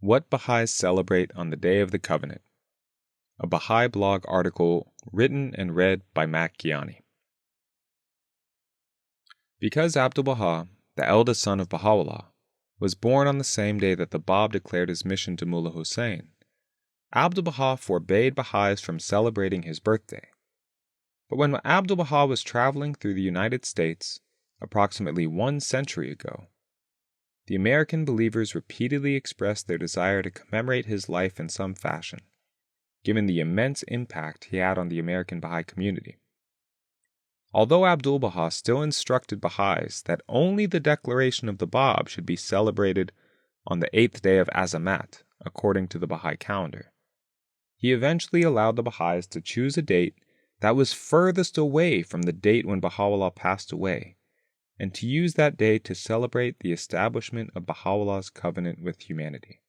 What Baha'is Celebrate on the Day of the Covenant, a Baha'i Blog article written and read by Matt Giani. Because Abdu'l-Baha, the eldest son of Baha'u'llah, was born on the same day that the Bab declared his mission to Mullah Hussein, Abdu'l-Baha forbade Baha'is from celebrating his birthday. But when Abdu'l-Baha was traveling through the United States, approximately 1 century ago, the American believers repeatedly expressed their desire to commemorate his life in some fashion, given the immense impact he had on the American Baha'i community. Although Abdu'l-Baha still instructed Baha'is that only the declaration of the Bab should be celebrated on the 8th day of Azamat, according to the Baha'i calendar, he eventually allowed the Baha'is to choose a date that was furthest away from the date when Baha'u'llah passed away, and to use that day to celebrate the establishment of Baha'u'llah's covenant with humanity.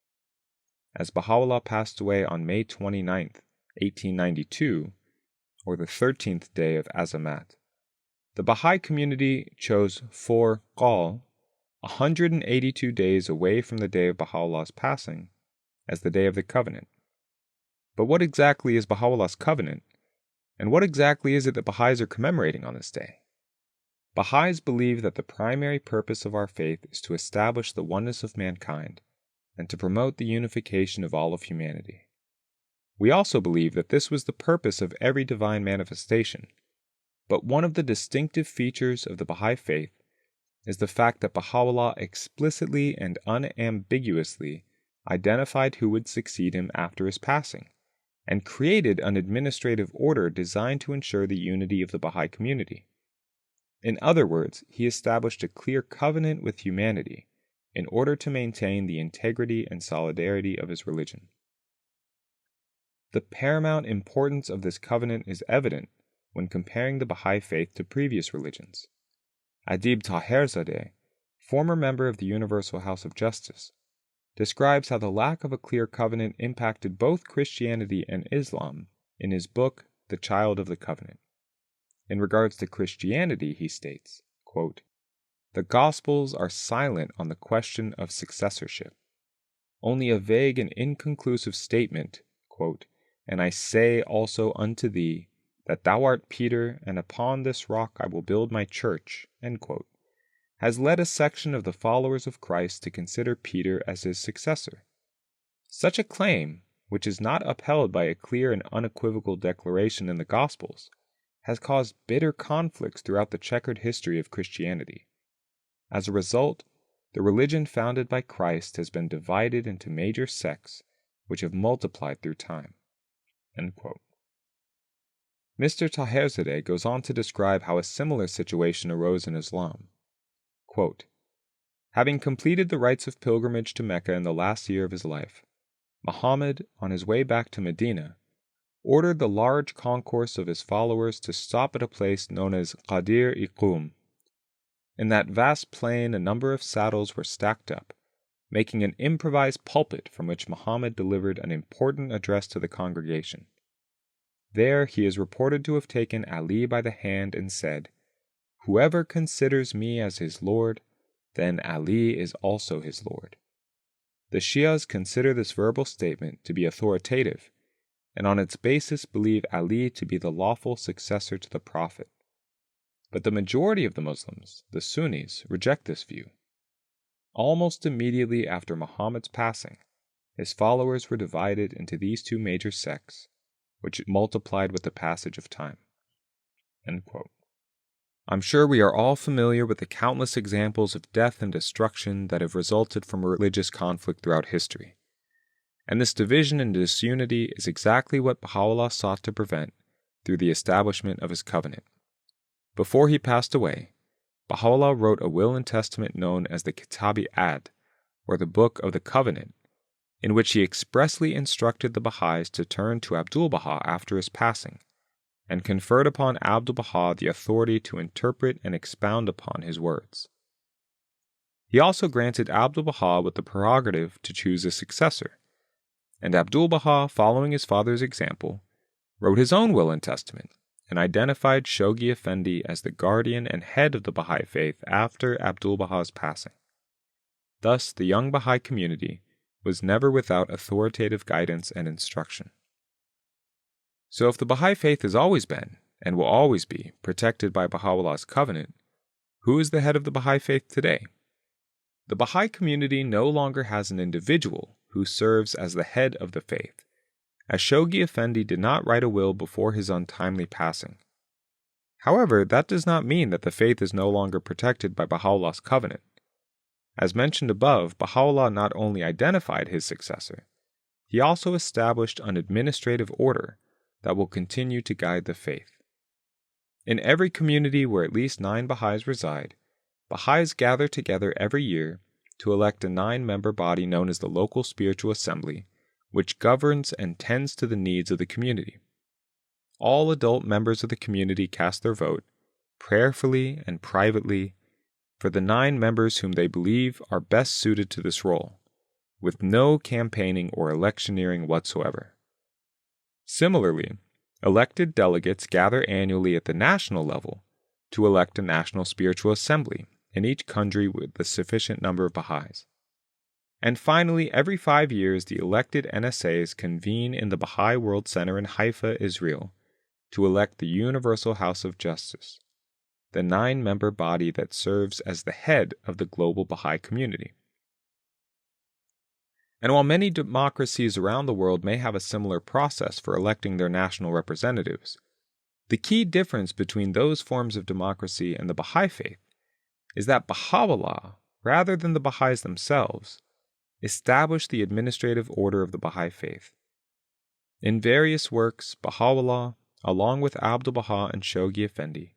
As Baha'u'llah passed away on May 29th, 1892, or the 13th day of Azamat, the Baha'i community chose 4 Qal, 182 days away from the day of Baha'u'llah's passing, as the day of the covenant. But what exactly is Baha'u'llah's covenant, and what exactly is it that Baha'is are commemorating on this day? Baha'is believe that the primary purpose of our faith is to establish the oneness of mankind and to promote the unification of all of humanity. We also believe that this was the purpose of every divine manifestation, but one of the distinctive features of the Baha'i faith is the fact that Baha'u'llah explicitly and unambiguously identified who would succeed him after his passing, and created an administrative order designed to ensure the unity of the Baha'i community. In other words, he established a clear covenant with humanity in order to maintain the integrity and solidarity of his religion. The paramount importance of this covenant is evident when comparing the Baha'i faith to previous religions. Adib Taherzadeh, former member of the Universal House of Justice, describes how the lack of a clear covenant impacted both Christianity and Islam in his book, The Child of the Covenant. In regards to Christianity, he states, quote, "The Gospels are silent on the question of successorship. Only a vague and inconclusive statement, quote, 'And I say also unto thee, that thou art Peter, and upon this rock I will build my church,' end quote, has led a section of the followers of Christ to consider Peter as his successor. Such a claim, which is not upheld by a clear and unequivocal declaration in the Gospels, has caused bitter conflicts throughout the checkered history of Christianity. As a result, the religion founded by Christ has been divided into major sects which have multiplied through time." End quote. Mr. Taherzadeh goes on to describe how a similar situation arose in Islam. Quote, "Having completed the rites of pilgrimage to Mecca in the last year of his life, Muhammad, on his way back to Medina, ordered the large concourse of his followers to stop at a place known as Qadir-i-Qum. In that vast plain a number of saddles were stacked up, making an improvised pulpit from which Muhammad delivered an important address to the congregation. There he is reported to have taken Ali by the hand and said, 'Whoever considers me as his Lord, then Ali is also his Lord.' The Shias consider this verbal statement to be authoritative, and on its basis believe Ali to be the lawful successor to the Prophet. But the majority of the Muslims, the Sunnis, reject this view. Almost immediately after Muhammad's passing, his followers were divided into these 2 major sects, which multiplied with the passage of time." End quote. I'm sure we are all familiar with the countless examples of death and destruction that have resulted from religious conflict throughout history. And this division and disunity is exactly what Baha'u'llah sought to prevent through the establishment of his covenant. Before he passed away, Baha'u'llah wrote a will and testament known as the Kitab-i-Ad, or the Book of the Covenant, in which he expressly instructed the Baha'is to turn to Abdu'l-Baha after his passing, and conferred upon Abdu'l-Baha the authority to interpret and expound upon his words. He also granted Abdu'l-Baha with the prerogative to choose a successor, and Abdu'l-Baha, following his father's example, wrote his own will and testament, and identified Shoghi Effendi as the guardian and head of the Baha'i faith after Abdu'l-Baha's passing. Thus, the young Baha'i community was never without authoritative guidance and instruction. So if the Baha'i faith has always been, and will always be, protected by Baha'u'llah's covenant, who is the head of the Baha'i faith today? The Baha'i community no longer has an individual who serves as the head of the faith, as Shoghi Effendi did not write a will before his untimely passing. However, that does not mean that the faith is no longer protected by Baha'u'llah's covenant. As mentioned above, Baha'u'llah not only identified his successor, he also established an administrative order that will continue to guide the faith. In every community where at least 9 Baha'is reside, Baha'is gather together every year to elect a 9-member body known as the local spiritual assembly, which governs and tends to the needs of the community. All adult members of the community cast their vote, prayerfully and privately, for the 9 members whom they believe are best suited to this role, with no campaigning or electioneering whatsoever. Similarly, elected delegates gather annually at the national level to elect a national spiritual assembly in each country with a sufficient number of Baha'is. And finally, every 5 years, the elected NSAs convene in the Baha'i World Center in Haifa, Israel, to elect the Universal House of Justice, the 9-member body that serves as the head of the global Baha'i community. And while many democracies around the world may have a similar process for electing their national representatives, the key difference between those forms of democracy and the Baha'i faith is that Baha'u'llah, rather than the Baha'is themselves, established the administrative order of the Baha'i faith. In various works, Baha'u'llah, along with Abdu'l-Baha and Shoghi Effendi,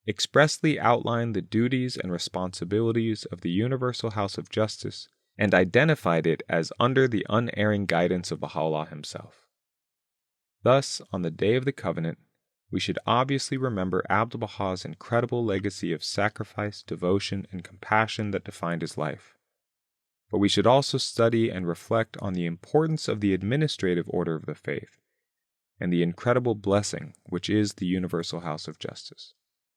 expressly outlined the duties and responsibilities of the Universal House of Justice and identified it as under the unerring guidance of Baha'u'llah himself. Thus, on the Day of the Covenant, we should obviously remember Abdu'l-Baha's incredible legacy of sacrifice, devotion, and compassion that defined his life. But we should also study and reflect on the importance of the administrative order of the faith and the incredible blessing which is the Universal House of Justice.